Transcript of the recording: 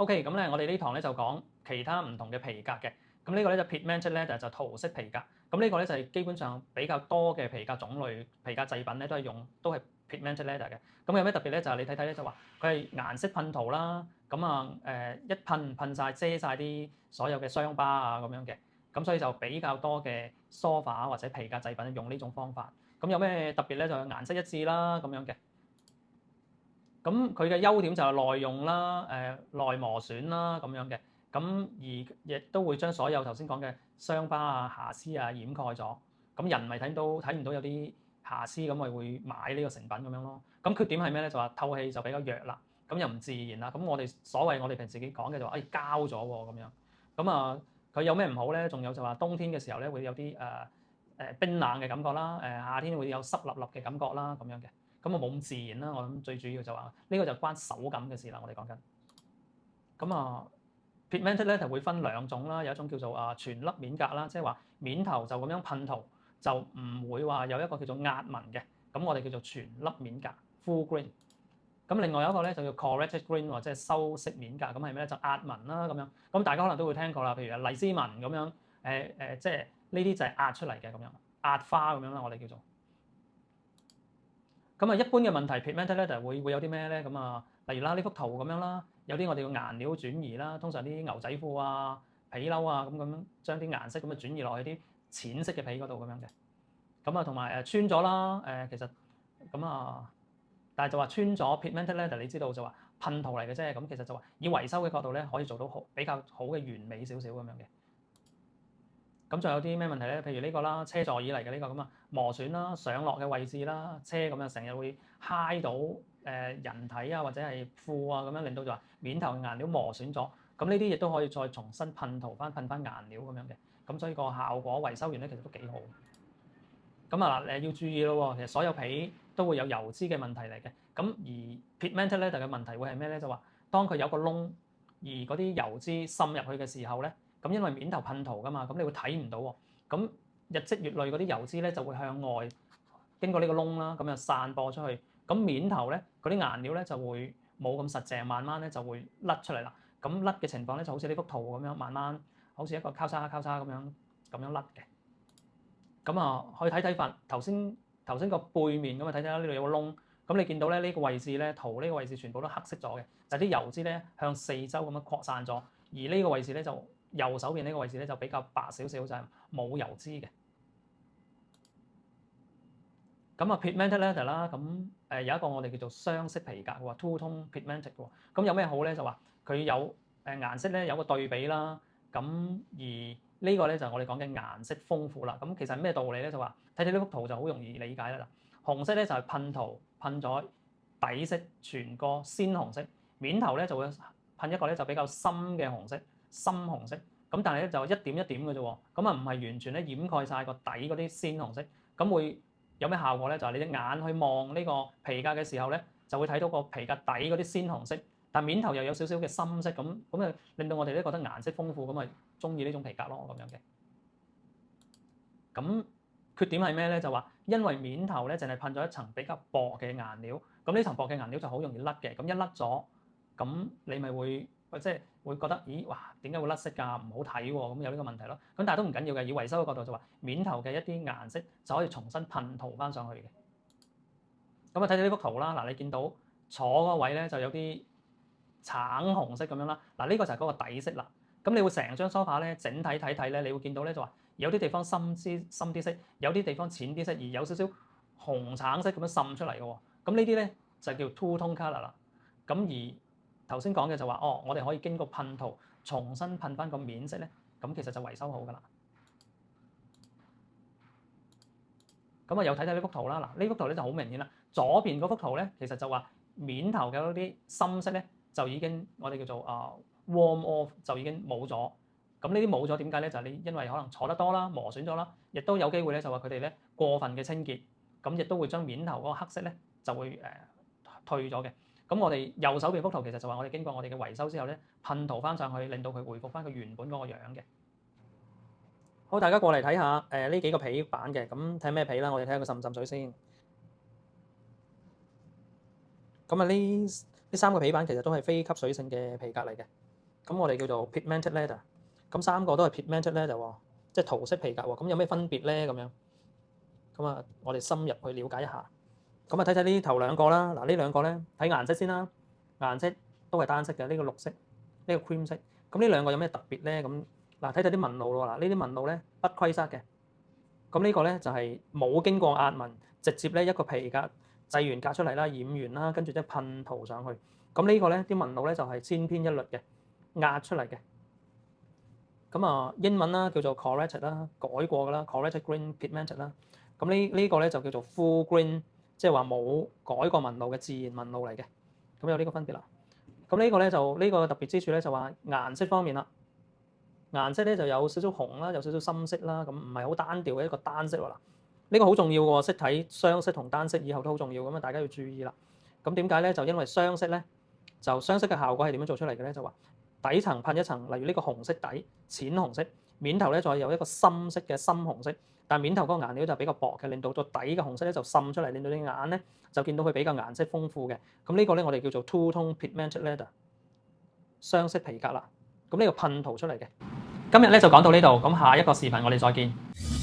OK，咁咧我哋呢堂咧就講其他唔同嘅皮革嘅。咁呢個咧就 pigmented leather 就陶色皮革。咁呢個咧就係基本上比較多嘅皮革種類、皮革製品咧都係 pigmented leather 嘅。咁有咩特別咧？就係你睇睇咧就話佢係顏色噴塗啦。咁啊一噴晒遮晒啲所有嘅傷疤啊咁樣嘅。咁所以就比較多嘅梳化或者皮革製品用呢種方法。咁有咩特別咧？就係顏色一致啦咁樣嘅。咁佢嘅優點就係耐用啦，耐磨損啦咁樣嘅，咁而亦都會將所有頭先講嘅傷疤啊、瑕疵啊掩蓋咗。咁人咪睇唔到有啲瑕疵，咁咪會買呢個成品咁樣咯。咁缺點係咩咧？就話透氣就比較弱啦，咁又唔自然啦。咁我哋平時自己講嘅就話膠咗喎咁樣。咁啊，佢有咩唔好咧？仲有就話冬天嘅時候咧會有啲冰冷嘅感覺啦，夏天會有濕立立嘅感覺啦咁樣嘅。咁啊冇咁自然啦，我諗最主要就話呢個就關手感嘅事啦，我哋講緊。咁啊，pigmented leather會分兩種啦，有一種叫做全粒面革啦，即係話面頭就咁樣噴塗，就唔會話有一個叫做壓紋嘅，咁我哋叫做全粒面革 full grain。咁另外有一個咧就叫 corrected grain 或者係修飾面革，咁係咩咧？就壓紋啦咁樣。咁大家可能都會聽過啦，譬如麗絲紋咁樣，即係呢啲就係壓出嚟嘅咁樣，壓花咁樣啦，我哋叫做。咁啊，一般嘅問題 pigmented leather 會有啲咩咧？咁啊，例如啦，呢幅圖咁樣啦，有啲我哋要顏料轉移啦，通常啲牛仔褲啊、皮褸啊咁將啲顏色咁啊轉移落去啲淺色嘅皮嗰度咁樣嘅。咁啊，同埋穿咗啦，其實咁啊，但係就話穿咗 pigmented leather，你知道就話噴塗嚟嘅啫。咁其實就話以維修嘅角度咧，可以做到比較好嘅完美少少咁樣嘅。咁仲有啲咩問題咧？譬如呢個啦，車座椅嚟嘅呢個咁啊，磨損啦、上落嘅位置啦，車咁樣成日會揩到人體啊，或者係褲啊咁樣，令到就話面頭嘅顏料磨損咗。咁呢啲亦都可以再重新噴塗翻、噴翻顏料咁樣嘅。咁所以個效果維修完咧，其實都幾好。咁啊嗱，要注意咯喎，其實所有皮都會有油脂嘅問題嚟嘅。咁而 pigmented leather 嘅問題會係咩咧？就話當佢有個窿，而嗰啲油脂滲入去嘅時候咧。咁因為面頭噴塗㗎嘛，咁你會睇唔到喎。咁日積月累嗰啲油脂咧就會向外經過呢個窿啦，咁就散播出去。咁面頭咧嗰啲顏料咧就會冇咁實淨，慢慢咧就會甩出嚟啦。咁甩嘅情況咧就好似呢幅圖咁樣，慢慢好似一個交叉咁樣甩嘅。咁啊，可以睇睇翻頭先個背面咁啊，睇睇啦，呢度有個窿。咁你見到咧呢個位置咧，圖呢個位置全部都黑色咗嘅，就係啲油脂咧向四周咁樣擴散咗。而呢個位置咧就右手邊呢個位置咧就比較白少少，就係冇油脂嘅。咁啊 pigmented leather 啦，咁有一個我哋叫做雙色皮革喎 two tone pigmented 喎。咁有咩好咧？就話佢有顏色咧有個對比啦。咁而呢個咧就係我哋講嘅顏色豐富啦。咁其實係咩道理咧？就話睇睇呢幅圖就好容易理解啦。紅色咧就係噴塗噴咗底色全個鮮紅色，面頭咧就會噴一個咧就比較深嘅紅色，深紅色。咁但係咧就一點一點嘅啫喎，咁啊唔係完全咧掩蓋晒個底嗰啲鮮紅色，咁會有咩效果咧？就係你隻眼去望呢個皮革嘅時候咧，就會睇到個皮革底嗰啲鮮紅色，但面頭又有少少嘅深色，咁啊令到我哋咧覺得顏色豐富，咁咪中意呢種皮革咯咁樣嘅。咁缺點係咩咧？就話因為面頭咧淨係噴咗一層比較薄嘅顏料，咁呢層薄嘅顏料就好容易甩嘅，咁一甩咗，咁你咪會即係會覺得，咦，哇，點解會甩色㗎？唔好睇喎，咁有呢個問題咯。咁但係都唔緊要嘅，以維修嘅角度就話，面頭嘅一啲顏色就可以重新噴塗翻上去嘅。咁啊，睇睇呢幅圖啦，嗱，你見到坐嗰位咧就有啲橙紅色咁樣啦，嗱，呢個就係嗰個底色啦。咁你會成張梳化咧整體睇咧，你會見到咧就話有啲地方深啲色，有啲地方淺啲色，而有少少紅橙色咁樣滲出嚟嘅喎。咁呢啲咧就叫 two tone colour 啦。咁而頭先講嘅就話，我哋可以經過噴塗重新噴翻個面色咧，咁其實就維修好噶啦。咁啊，又睇睇呢幅圖啦。嗱，呢幅圖咧就好明顯啦。左邊嗰幅圖咧，其實就話面頭嘅嗰啲深色咧，就已經我哋叫做warm off，就已經冇咗。咁呢啲冇咗點解咧？就係你因為可能坐得多啦，磨損咗啦，亦都有機會咧就話佢哋咧過分嘅清潔，咁亦都會將面頭嗰個黑色咧就會退咗嘅。咁我哋右手邊幅圖其實就話我哋經過我哋嘅維修之後咧，噴塗翻上去，令到佢回復翻佢原本嗰個樣嘅。好，大家過嚟睇下呢幾個皮板嘅，咁睇咩皮啦？我哋睇下佢滲唔滲水先。咁啊，呢三個皮板其實都係非吸水性嘅皮革嚟嘅。咁我哋叫做 pigmented leather。咁3個都係 pigmented leather 喎，即係塗色皮革喎。咁有咩分別咧？咁樣咁啊，我哋深入去了解一下。咁啊，睇睇呢頭2個啦。嗱，呢2個咧睇顏色先啦，顏色都係單色嘅。呢個綠色，呢個 cream 色。咁呢2個有咩特別咧？咁嗱，睇睇啲紋路咯。嗱，呢啲紋路咧不規則嘅。咁呢個咧就係冇經過壓紋，直接咧一個皮革製完革出嚟啦，染完啦，跟住即係噴塗上去。咁呢個咧啲紋路咧就係千篇一律嘅，壓出嚟嘅。咁啊，英文啦叫做 corrected 啦，改過㗎啦 ，corrected grain pigmented 啦。咁呢個咧就叫做 full grain， 即係話冇改過紋路嘅自然紋路嚟嘅。咁有呢個分別啦。咁呢個咧就呢個特別之處咧就話顏色方面啦，顏色咧就有少少紅啦，有少少深色啦，咁唔係好單調嘅一個單色喎啦。呢個好重要喎，識睇雙色同單色以後都好重要，咁啊大家要注意啦。咁點解咧？就因為雙色咧，就雙色嘅效果係點樣做出嚟嘅咧？就話底層噴一層，例如呢個紅色底，淺紅色，面頭咧再有一個深色嘅深紅色，但係面頭嗰個顏料就比較薄嘅，令到個底嘅紅色咧就滲出嚟，令到你眼咧就見到佢比較顏色豐富嘅。咁呢個咧我哋叫做 two tone pigmented leather， 雙色皮革啦。咁呢個噴塗出嚟嘅。今日咧就講到呢度，咁下一個視頻我哋再見。